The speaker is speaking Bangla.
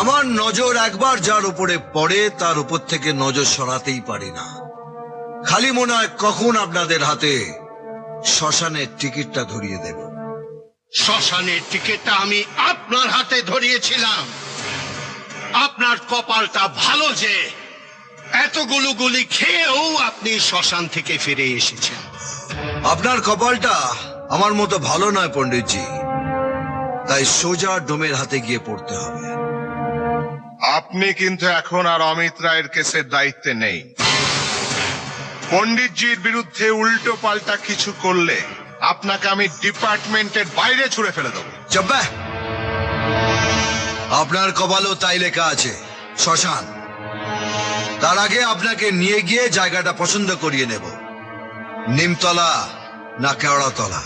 আমার নজর একবার যার উপরে পড়ে তার উপর থেকে নজর সরাতেই পারি না। খালি মনে হয় কখন আপনাদের হাতে শ্মশানের টিকিটটা ধরিয়ে দেব। শ্মশানের টিকিটটা আমি আপনার হাতে ধরিয়েছিলাম। আপনার কপালটা ভালো যে এতগুলো গুলি খেয়েও আপনি শ্মশান থেকে ফিরে এসেছেন। আপনার কপালটা আমার মতো ভালো নয় পণ্ডিতজি, তাই সোজা ডোমের হাতে গিয়ে পড়তে হবে। আপনি কিন্তু এখন আর অমিত রায়ের কেসের দায়িত্বে নেই। পণ্ডিতজির বিরুদ্ধে উল্টো পাল্টা কিছু করলে আপনাকে আমি ডিপার্টমেন্টের বাইরে ছুড়ে ফেলে দেবো। চব্বা, আপনার কপালও তাই লেখা আছে, শ্মশান। তার আগে আপনাকে নিয়ে গিয়ে জায়গাটা পছন্দ করিয়ে নেব। নিমতলা না কেওড়াতলা।